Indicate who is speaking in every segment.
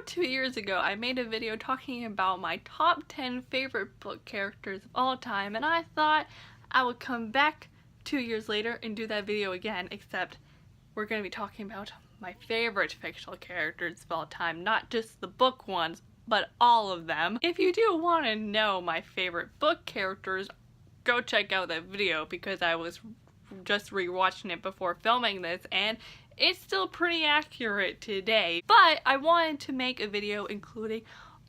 Speaker 1: about 2 years ago, I made a video talking about my top 10 favorite book characters of all time, and I thought I would come back 2 years later and do that video again, except we're going to be talking about my favorite fictional characters of all time, not just the book ones, but all of them. If you do want to know my favorite book characters, go check out that video because I was just rewatching it before filming this, and it's still pretty accurate today. But I wanted to make a video including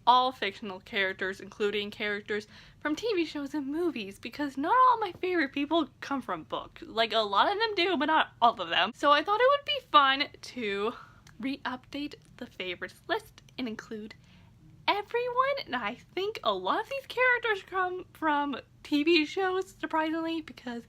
Speaker 1: all fictional characters, including characters from TV shows and movies, because not all my favorite people come from books. Like, a lot of them do, but not all of them. So I thought it would be fun to re-update the favorites list and include everyone, and I think a lot of these characters come from TV shows, surprisingly, because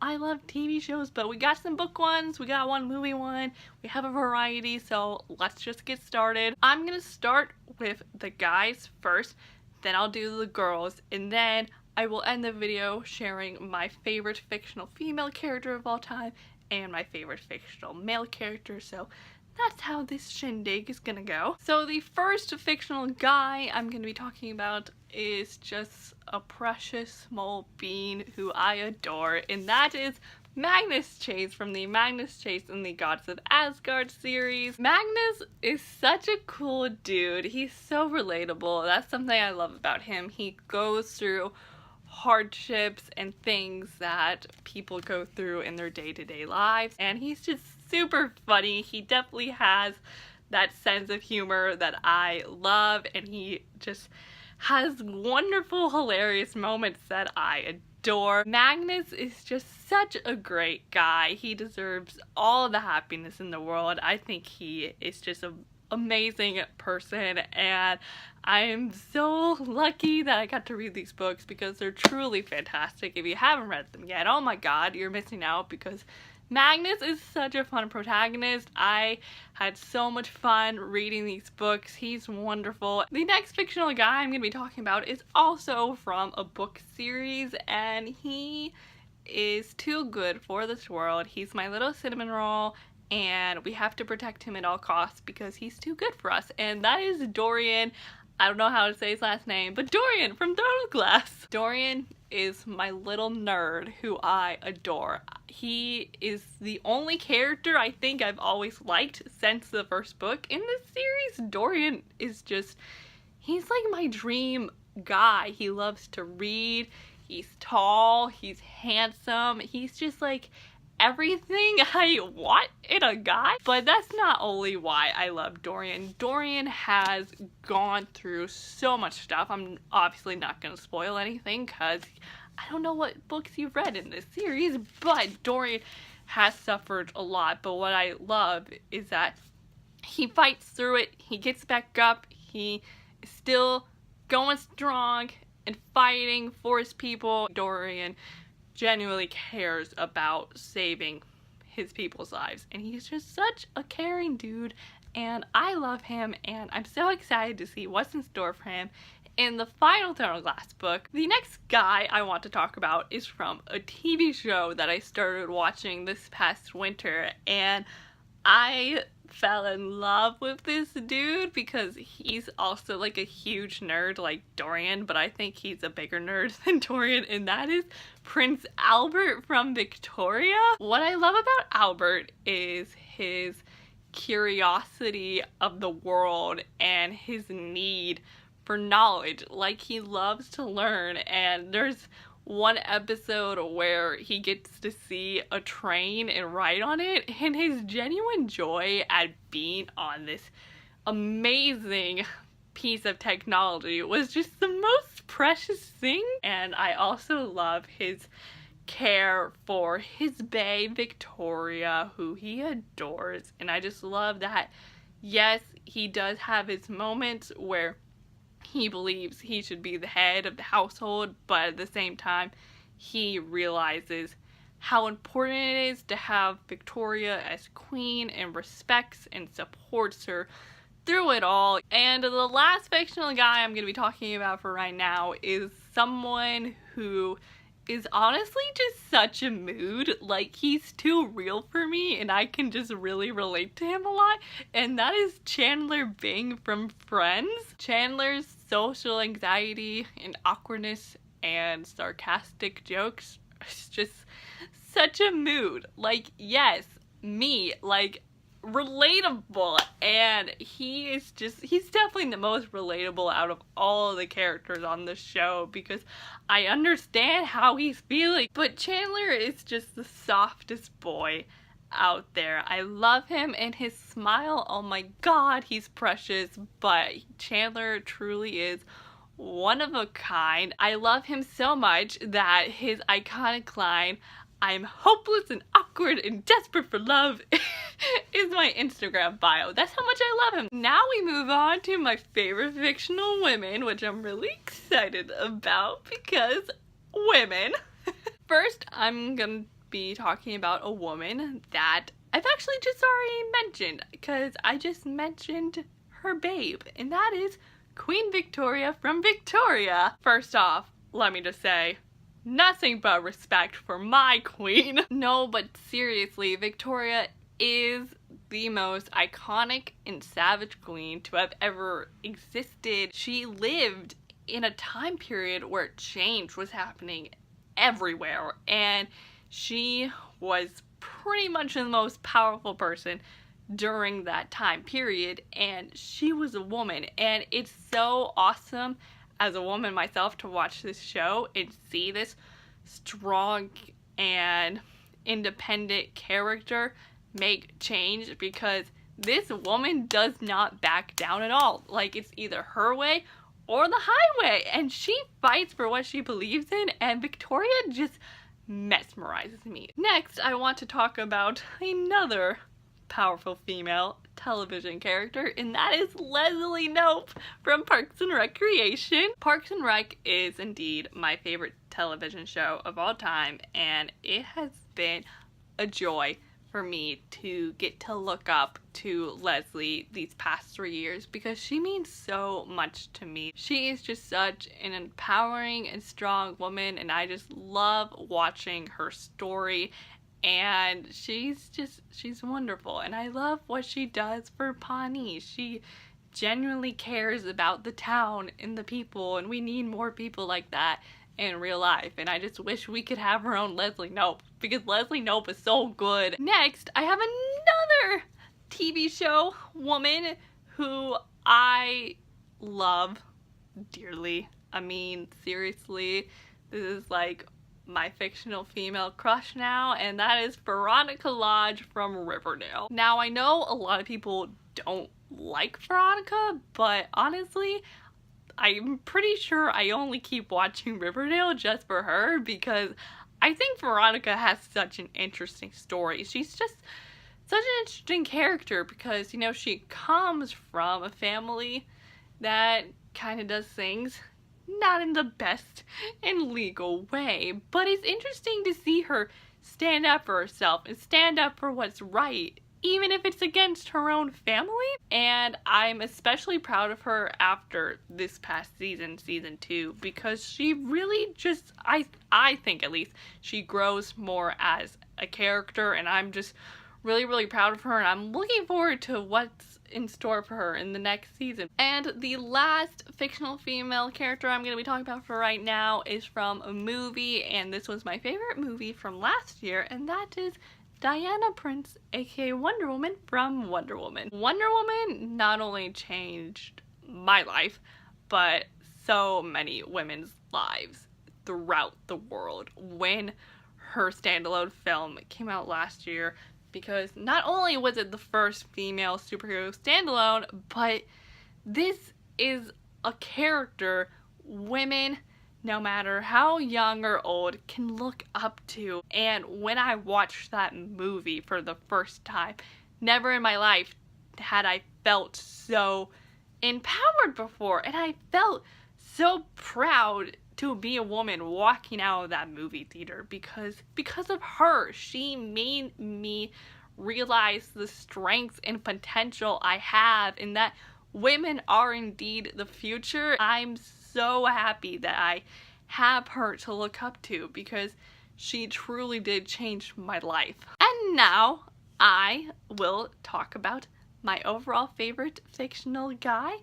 Speaker 1: I love TV shows, but we got some book ones, we got one movie one, we have a variety, so let's just get started. I'm gonna start with the guys first, then I'll do the girls, and then I will end the video sharing my favorite fictional female character of all time and my favorite fictional male character, so that's how this shindig is gonna go. So the first fictional guy I'm gonna be talking about is just a precious small being who I adore, and that is Magnus Chase from the Magnus Chase and the Gods of Asgard series. Magnus is such a cool dude. He's so relatable. That's something I love about him. He goes through hardships and things that people go through in their day-to-day lives, and he's just super funny. He definitely has that sense of humor that I love, and he just has wonderful, hilarious moments that I adore. Magnus is just such a great guy. He deserves all the happiness in the world. I think he is just an amazing person, and I am so lucky that I got to read these books because they're truly fantastic. If you haven't read them yet, oh my god, you're missing out, because Magnus is such a fun protagonist. I had so much fun reading these books. He's wonderful. The next fictional guy I'm going to be talking about is also from a book series, and he is too good for this world. He's my little cinnamon roll, and we have to protect him at all costs because he's too good for us, and that is Dorian. I don't know how to say his last name, but Dorian from Throne of Glass. Dorian is my little nerd who I adore. He is the only character I think I've always liked since the first book in this series. Dorian is just, he's like my dream guy. He loves to read, he's tall, he's handsome, he's just like everything I want in a guy. But that's not only why I love Dorian. Dorian has gone through so much stuff. I'm obviously not going to spoil anything because I don't know what books you've read in this series, but Dorian has suffered a lot. But what I love is that he fights through it, he gets back up, he is still going strong and fighting for his people. Dorian genuinely cares about saving his people's lives, and he's just such a caring dude, and I love him, and I'm so excited to see what's in store for him in the final Throne of Glass book. The next guy I want to talk about is from a TV show that I started watching this past winter, and I fell in love with this dude because he's also like a huge nerd like Dorian, but I think he's a bigger nerd than Dorian, and that is Prince Albert from Victoria. What I love about Albert is his curiosity of the world and his need for knowledge. Like, he loves to learn, and there's one episode where he gets to see a train and ride on it, and his genuine joy at being on this amazing piece of technology was just the most precious thing. And I also love his care for his bae Victoria, who he adores, and I just love that, yes, he does have his moments where he believes he should be the head of the household, but at the same time, he realizes how important it is to have Victoria as queen and respects and supports her through it all. And the last fictional guy I'm going to be talking about for right now is someone who is honestly just such a mood. Like, he's too real for me and I can just really relate to him a lot. And that is Chandler Bing from Friends. Chandler's social anxiety and awkwardness and sarcastic jokes is just such a mood. Like, yes, me, like, relatable, and he's definitely the most relatable out of all of the characters on the show because I understand how he's feeling. But Chandler is just the softest boy out there. I love him and his smile. Oh my god, he's precious. But Chandler truly is one of a kind. I love him so much that his iconic line, "I'm hopeless and awkward and desperate for love," is my Instagram bio. That's how much I love him. Now we move on to my favorite fictional women, which I'm really excited about because women. First, I'm gonna be talking about a woman that I've actually just already mentioned because I just mentioned her babe, and that is Queen Victoria from Victoria. First off, let me just say, nothing but respect for my queen. No, but seriously, Victoria is the most iconic and savage queen to have ever existed. She lived in a time period where change was happening everywhere, and she was pretty much the most powerful person during that time period, and she was a woman. And it's so awesome as a woman myself to watch this show and see this strong and independent character make change, because this woman does not back down at all. Like, it's either her way or the highway, and she fights for what she believes in, and Victoria just mesmerizes me. Next, I want to talk about another powerful female television character, and that is Leslie Knope from Parks and Recreation. Parks and Rec is indeed my favorite television show of all time, and it has been a joy for me to get to look up to Leslie these past 3 years because she means so much to me. She is just such an empowering and strong woman, and I just love watching her story. And she's wonderful, and I love what she does for Pawnee. She genuinely cares about the town and the people, and we need more people like that in real life. And I just wish we could have our own Leslie Knope, because Leslie Knope is so good. Next, I have another TV show woman who I love dearly. I mean, seriously, this is like my fictional female crush now, and that is Veronica Lodge from Riverdale. Now, I know a lot of people don't like Veronica, but honestly, I'm pretty sure I only keep watching Riverdale just for her, because I think Veronica has such an interesting story. She's just such an interesting character because, you know, she comes from a family that kind of does things not in the best and legal way, but it's interesting to see her stand up for herself and stand up for what's right, even if it's against her own family. And I'm especially proud of her after this past season, season 2, because she really just, I think at least, she grows more as a character, and I'm just really proud of her, and I'm looking forward to what's in store for her in the next season. And the last fictional female character I'm going to be talking about for right now is from a movie, and this was my favorite movie from last year, and that is Diana Prince, aka Wonder Woman from Wonder Woman. Wonder Woman not only changed my life, but so many women's lives throughout the world when her standalone film came out last year, because not only was it the first female superhero standalone, but this is a character women, no matter how young or old, can look up to. And when I watched that movie for the first time, never in my life had I felt so empowered before, and I felt so proud to be a woman walking out of that movie theater because of her. She made me realize the strengths and potential I have, and that women are indeed the future. I'm so happy that I have her to look up to because she truly did change my life. And now I will talk about my overall favorite fictional guy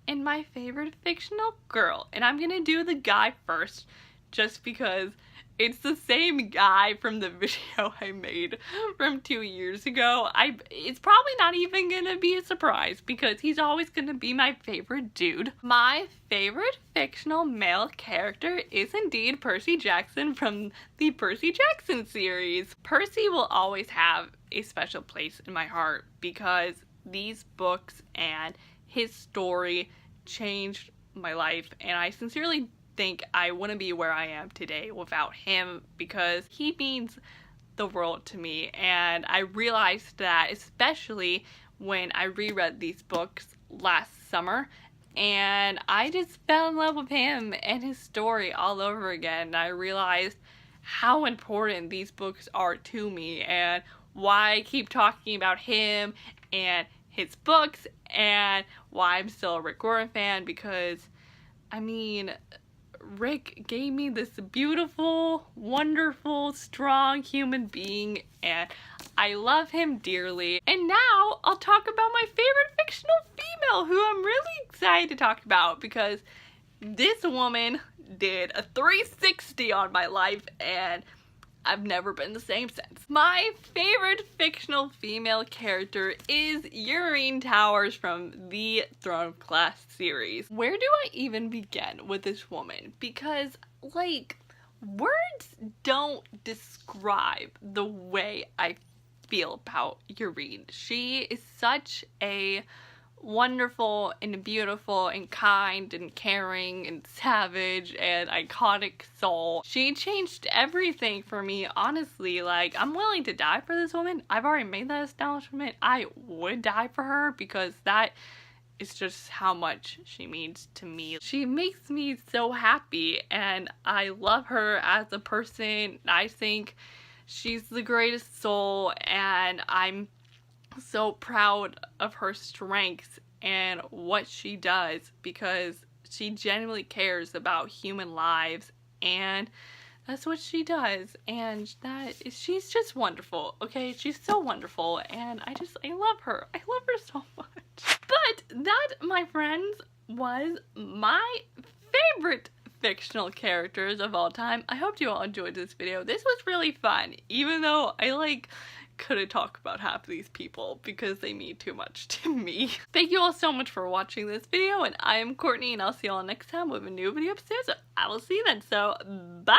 Speaker 1: and my favorite fictional girl. And I'm gonna do the guy first just because it's the same guy from the video I made from 2 years ago. It's probably not even gonna be a surprise because he's always gonna be my favorite dude. My favorite fictional male character is indeed Percy Jackson from the Percy Jackson series. Percy will always have a special place in my heart because these books and his story changed my life, and I sincerely think I wouldn't be where I am today without him because he means the world to me. And I realized that especially when I reread these books last summer, and I just fell in love with him and his story all over again. And I realized how important these books are to me and why I keep talking about him and his books and why I'm still a Rick Gordon fan, because I mean, Rick gave me this beautiful, wonderful, strong human being, and I love him dearly. And now I'll talk about my favorite fictional female, who I'm really excited to talk about because this woman did a 360 on my life and I've never been the same since. My favorite fictional female character is Yrene Towers from the Throne of Glass series. Where do I even begin with this woman? Because, like, words don't describe the way I feel about Yrene. She is such a wonderful and beautiful and kind and caring and savage and iconic soul. She changed everything for me, honestly. Like, I'm willing to die for this woman. I've already made that establishment. I would die for her because that is just how much she means to me. She makes me so happy and I love her as a person. I think she's the greatest soul and I'm so proud of her strengths and what she does because she genuinely cares about human lives, and that's what she does, and she's just wonderful, okay? She's so wonderful, and I love her. I love her so much. But that, my friends, was my favorite fictional characters of all time. I hope you all enjoyed this video. This was really fun, even though I couldn't talk about half of these people because they mean too much to me. Thank you all so much for watching this video, and I am Courtney, and I'll see you all next time with a new video episode, so I will see you then. So, bye!